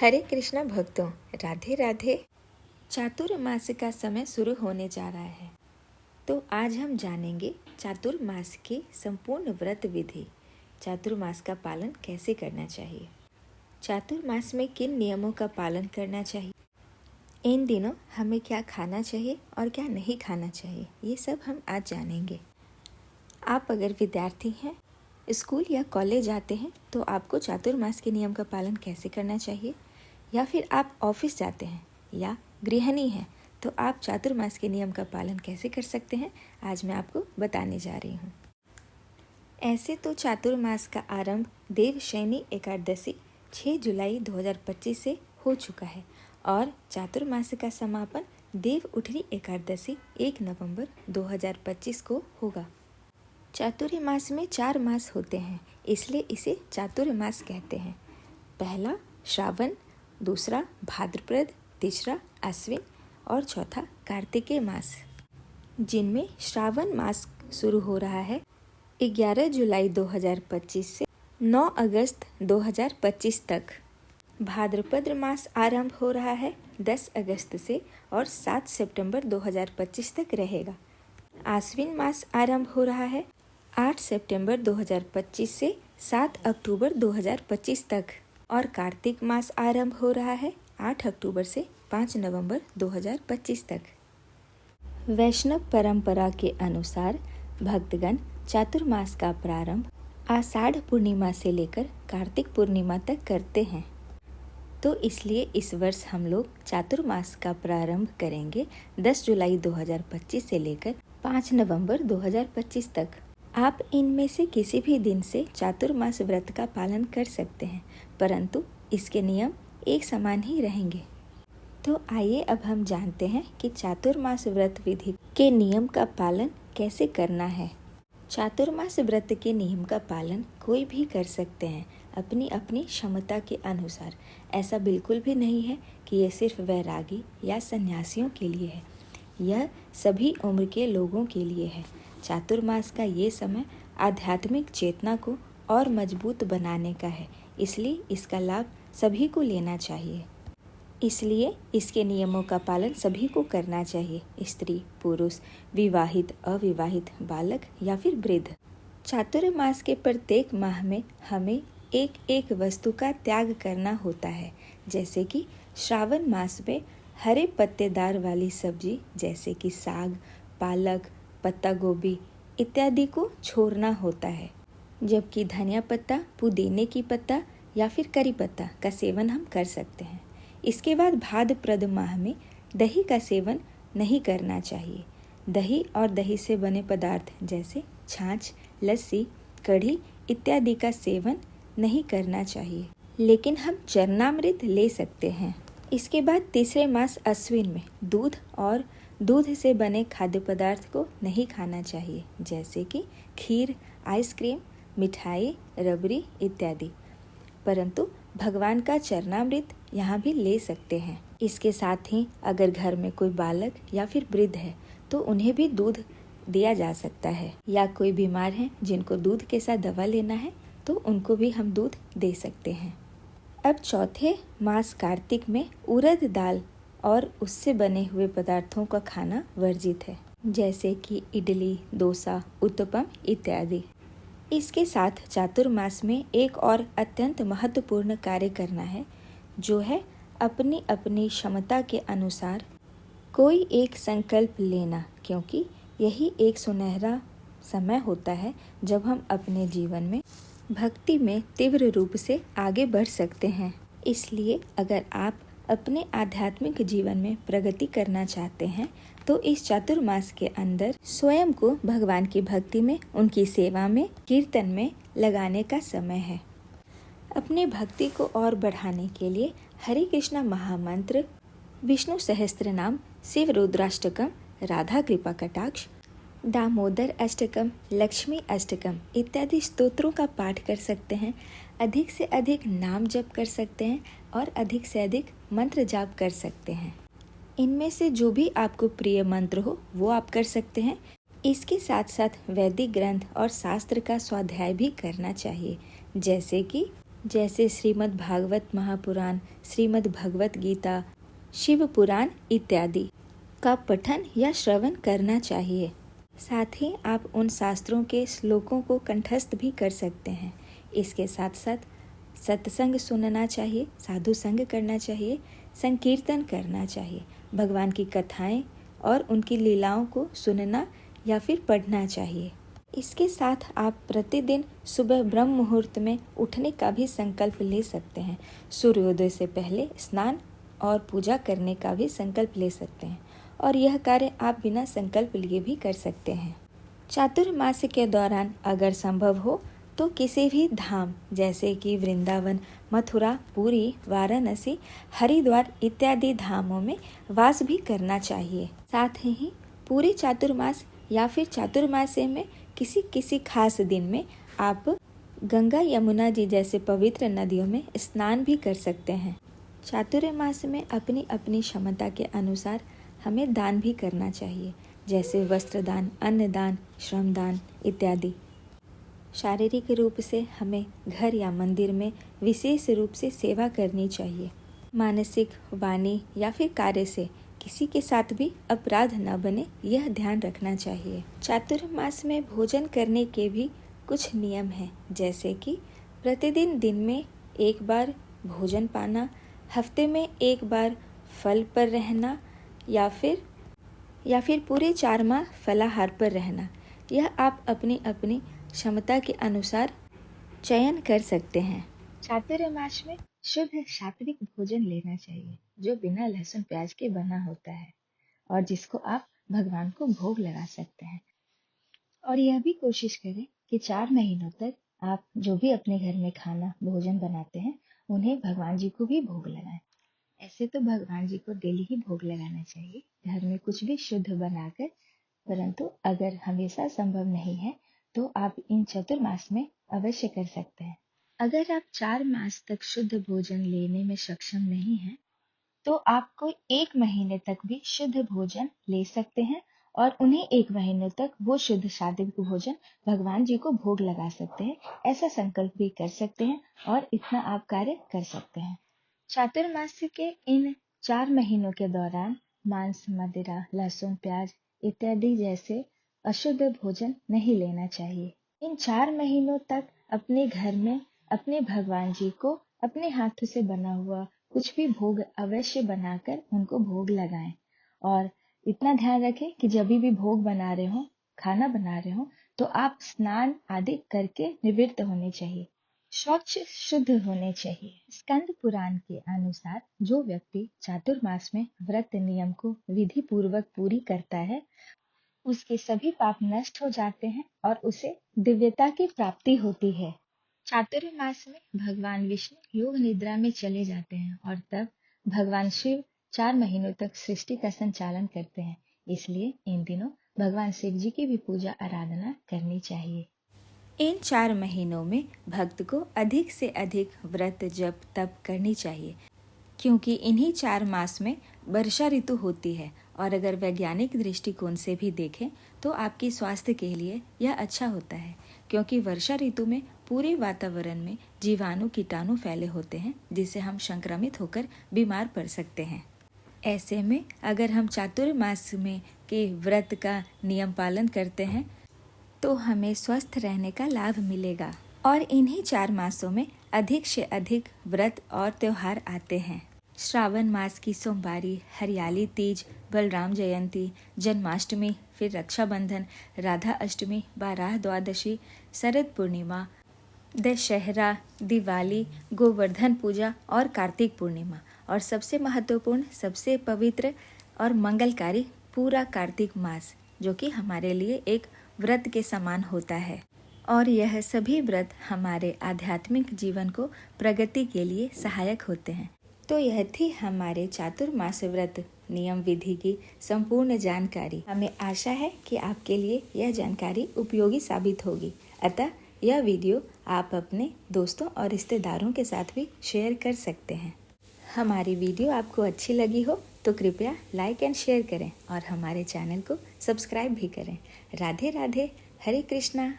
हरे कृष्णा भक्तों, राधे राधे। चातुर्मास का समय शुरू होने जा रहा है, तो आज हम जानेंगे चातुर्मास की संपूर्ण व्रत विधि। चातुर्मास का पालन कैसे करना चाहिए, चातुर्मास में किन नियमों का पालन करना चाहिए, इन दिनों हमें क्या खाना चाहिए और क्या नहीं खाना चाहिए, ये सब हम आज जानेंगे। आप अगर विद्यार्थी हैं, स्कूल या कॉलेज जाते हैं, तो आपको चातुर्मास के नियम का पालन कैसे करना चाहिए, या फिर आप ऑफिस जाते हैं या गृहिणी हैं, तो आप चातुर्मास के नियम का पालन कैसे कर सकते हैं, आज मैं आपको बताने जा रही हूँ। ऐसे तो चातुर्मास का आरंभ देवशयनी एकादशी 6 जुलाई 2025 से हो चुका है और चातुर्मास का समापन देव उठनी एकादशी 1 नवंबर 2025 को होगा। चातुर्मास में 4 मास होते हैं, इसलिए इसे चातुर्मास कहते हैं। पहला श्रावण, दूसरा भाद्रपद, तीसरा अश्विन और चौथा कार्तिकेय मास, जिनमें श्रावण मास शुरू हो रहा है 11 जुलाई 2025 से 9 अगस्त 2025 तक। भाद्रपद मास आरंभ हो रहा है 10 अगस्त से और 7 सितंबर 2025 तक रहेगा। आश्विन मास आरंभ हो रहा है 8 सितंबर 2025 से 7 अक्टूबर 2025 तक और कार्तिक मास आरंभ हो रहा है 8 अक्टूबर से 5 नवंबर 2025 तक। वैष्णव परंपरा के अनुसार भक्तगण चातुर्मास का प्रारंभ आषाढ़ पूर्णिमा से लेकर कार्तिक पूर्णिमा तक करते हैं, तो इसलिए इस वर्ष हम लोग चातुर्मास का प्रारंभ करेंगे 10 जुलाई 2025 से लेकर 5 नवंबर 2025 तक। आप इनमें से किसी भी दिन से चातुर्मास व्रत का पालन कर सकते हैं, परंतु इसके नियम एक समान ही रहेंगे। तो आइए अब हम जानते हैं कि चातुर्मास व्रत विधि के नियम का पालन कैसे करना है। चातुर्मास व्रत के नियम का पालन कोई भी कर सकते हैं अपनी अपनी क्षमता के अनुसार। ऐसा बिल्कुल भी नहीं है कि यह सिर्फ वैरागी या सन्यासियों के लिए है, यह सभी उम्र के लोगों के लिए है। चातुर्मास का ये समय आध्यात्मिक चेतना को और मजबूत बनाने का है, इसलिए इसका लाभ सभी को लेना चाहिए। इसलिए इसके नियमों का पालन सभी को करना चाहिए, स्त्री, पुरुष, विवाहित, अविवाहित, बालक या फिर वृद्ध। चातुर्मास के प्रत्येक माह में हमें एक एक वस्तु का त्याग करना होता है, जैसे कि श्रावण मास में हरे पत्तेदार वाली सब्जी जैसे कि साग, पालक, पत्ता गोभी इत्यादि को छोड़ना होता है, जबकि धनिया पत्ता, पुदीने की पत्ता या फिर करी पत्ता का सेवन हम कर सकते हैं। इसके बाद भाद्रपद माह में दही का सेवन नहीं करना चाहिए। दही और दही से बने पदार्थ जैसे छाछ, लस्सी, कढ़ी इत्यादि का सेवन नहीं करना चाहिए, लेकिन हम चरणामृत ले सकते हैं। इसके बाद तीसरे मास अश्विन में दूध और दूध से बने खाद्य पदार्थ को नहीं खाना चाहिए, जैसे कि खीर, आइसक्रीम, मिठाई, रबड़ी इत्यादि, परंतु भगवान का चरणामृत यहाँ भी ले सकते हैं। इसके साथ ही अगर घर में कोई बालक या फिर वृद्ध है तो उन्हें भी दूध दिया जा सकता है, या कोई बीमार है जिनको दूध के साथ दवा लेना है तो उनको भी हम दूध दे सकते हैं। अब चौथे मास कार्तिक में उड़द दाल और उससे बने हुए पदार्थों का खाना वर्जित है, जैसे कि इडली, डोसा, उत्तपम इत्यादि। इसके साथ चातुर्मास में एक और अत्यंत महत्वपूर्ण कार्य करना है, जो है अपनी अपनी क्षमता के अनुसार कोई एक संकल्प लेना, क्योंकि यही एक सुनहरा समय होता है जब हम अपने जीवन में भक्ति में तीव्र रूप से आगे बढ़ सकते हैं। इसलिए अगर आप अपने आध्यात्मिक जीवन में प्रगति करना चाहते हैं तो इस चातुर्मास के अंदर स्वयं को भगवान की भक्ति में, उनकी सेवा में, कीर्तन में लगाने का समय है। अपने भक्ति को और बढ़ाने के लिए हरे कृष्णा महामंत्र, विष्णु सहस्त्र नाम, शिव रुद्राष्टकम, राधा कृपा कटाक्ष, दामोदर अष्टकम, लक्ष्मी अष्टकम इत्यादि स्तोत्रों का पाठ कर सकते हैं। अधिक से अधिक नाम जप कर सकते हैं और अधिक से अधिक मंत्र जाप कर सकते हैं। इनमें से जो भी आपको प्रिय मंत्र हो वो आप कर सकते हैं। इसके साथ साथ वैदिक ग्रंथ और शास्त्र का स्वाध्याय भी करना चाहिए, जैसे कि जैसे श्रीमद् भागवत महापुराण, श्रीमद् भगवत गीता, शिव पुराण इत्यादि का पठन या श्रवण करना चाहिए। साथ ही आप उन शास्त्रों के श्लोकों को कंठस्थ भी कर सकते हैं। इसके साथ साथ सत्संग सुनना चाहिए, साधु संग करना चाहिए, संकीर्तन करना चाहिए, भगवान की कथाएं और उनकी लीलाओं को सुनना या फिर पढ़ना चाहिए। इसके साथ आप प्रतिदिन सुबह ब्रह्म मुहूर्त में उठने का भी संकल्प ले सकते हैं। सूर्योदय से पहले स्नान और पूजा करने का भी संकल्प ले सकते हैं और यह कार्य आप बिना संकल्प लिए भी कर सकते हैं। चातुर्मास के दौरान अगर संभव हो तो किसी भी धाम जैसे कि वृंदावन, मथुरा, पुरी, वाराणसी, हरिद्वार इत्यादि धामों में वास भी करना चाहिए। साथ ही पूरे चातुर्मास या फिर चातुर्मास्य में किसी खास दिन में आप गंगा, यमुना जी जैसे पवित्र नदियों में स्नान भी कर सकते हैं। चातुर्मास में अपनी अपनी क्षमता के अनुसार हमें दान भी करना चाहिए, जैसे वस्त्र दान, अन्न दान, श्रम दान इत्यादि। शारीरिक रूप से हमें घर या मंदिर में विशेष रूप से सेवा करनी चाहिए। मानसिक, वाणी या फिर कार्य से किसी के साथ भी अपराध न बने, यह ध्यान रखना चाहिए। चातुर्मास में भोजन करने के भी कुछ नियम हैं, जैसे कि प्रतिदिन दिन में एक बार भोजन पाना, हफ्ते में एक बार फल पर रहना या फिर पूरे 4 माह फलाहार पर रहना। यह आप अपनी अपनी क्षमता के अनुसार चयन कर सकते हैं। चातुर्मास में शुद्ध सात्विक भोजन लेना चाहिए, जो बिना लहसुन प्याज के बना होता है और जिसको आप भगवान को भोग लगा सकते हैं। और यह भी कोशिश करें कि 4 महीनों तक आप जो भी अपने घर में खाना भोजन बनाते हैं उन्हें भगवान जी को भी भोग लगाएं। ऐसे तो भगवान जी को डेली ही भोग लगाना चाहिए, घर में कुछ भी शुद्ध बनाकर, परंतु अगर हमेशा संभव नहीं है तो आप इन चतुर्मास में अवश्य कर सकते हैं। अगर आप 4 मास तक शुद्ध भोजन लेने में सक्षम नहीं हैं, तो आपको 1 महीने तक भी शुद्ध भोजन ले सकते हैं और उन्हें 1 महीने तक वो शुद्ध सात्विक भोजन भगवान जी को भोग लगा सकते हैं। ऐसा संकल्प भी कर सकते हैं और इतना आप कार्य कर सकते हैं। चातुर्मास के इन 4 महीनों के दौरान मांस, मदिरा, लहसुन, प्याज इत्यादि जैसे अशुद्ध भोजन नहीं लेना चाहिए। इन 4 महीनों तक अपने घर में अपने भगवान जी को अपने हाथों से बना हुआ कुछ भी भोग अवश्य बनाकर उनको भोग लगाएं और इतना ध्यान रखें कि जब भी भोग बना रहे हो, खाना बना रहे हो, तो आप स्नान आदि करके निवृत्त होने चाहिए, स्वच्छ शुद्ध होने चाहिए। स्कंद पुराण के अनुसार जो व्यक्ति चातुर्मास में व्रत नियम को विधि पूर्वक पूरी करता है, उसके सभी पाप नष्ट हो जाते हैं और उसे दिव्यता की प्राप्ति होती है। चातुर्मास में भगवान विष्णु योग निद्रा में चले जाते हैं और तब भगवान शिव 4 महीनों तक सृष्टि का संचालन करते हैं। इसलिए इन दिनों भगवान शिव जी की भी पूजा आराधना करनी चाहिए। इन 4 महीनों में भक्त को अधिक से अधिक व्रत जप तप करनी चाहिए, क्योंकि इन्हीं 4 मास में वर्षा ऋतु होती है और अगर वैज्ञानिक दृष्टिकोण से भी देखें तो आपकी स्वास्थ्य के लिए यह अच्छा होता है, क्योंकि वर्षा ऋतु में पूरे वातावरण में जीवाणु कीटाणु फैले होते हैं, जिससे हम संक्रमित होकर बीमार पड़ सकते हैं। ऐसे में अगर हम चातुर्मास में के व्रत का नियम पालन करते हैं तो हमें स्वस्थ रहने का लाभ मिलेगा। और इन्हीं 4 मासों में अधिक से अधिक व्रत और त्योहार आते हैं। श्रावण मास की सोमवारी, हरियाली तीज, बलराम जयंती, जन्माष्टमी, फिर रक्षाबंधन, राधा अष्टमी, बाराह द्वादशी, शरद पूर्णिमा, दशहरा, दिवाली, गोवर्धन पूजा और कार्तिक पूर्णिमा, और सबसे महत्वपूर्ण, सबसे पवित्र और मंगलकारी पूरा कार्तिक मास, जो कि हमारे लिए एक व्रत के समान होता है। और यह सभी व्रत हमारे आध्यात्मिक जीवन को प्रगति के लिए सहायक होते हैं। तो यह थी हमारे चातुर्मास व्रत नियम विधि की संपूर्ण जानकारी। हमें आशा है कि आपके लिए यह जानकारी उपयोगी साबित होगी। अतः यह वीडियो आप अपने दोस्तों और रिश्तेदारों के साथ भी शेयर कर सकते हैं। हमारी वीडियो आपको अच्छी लगी हो तो कृपया लाइक एंड शेयर करें और हमारे चैनल को सब्सक्राइब भी करें। राधे राधे, हरे कृष्णा।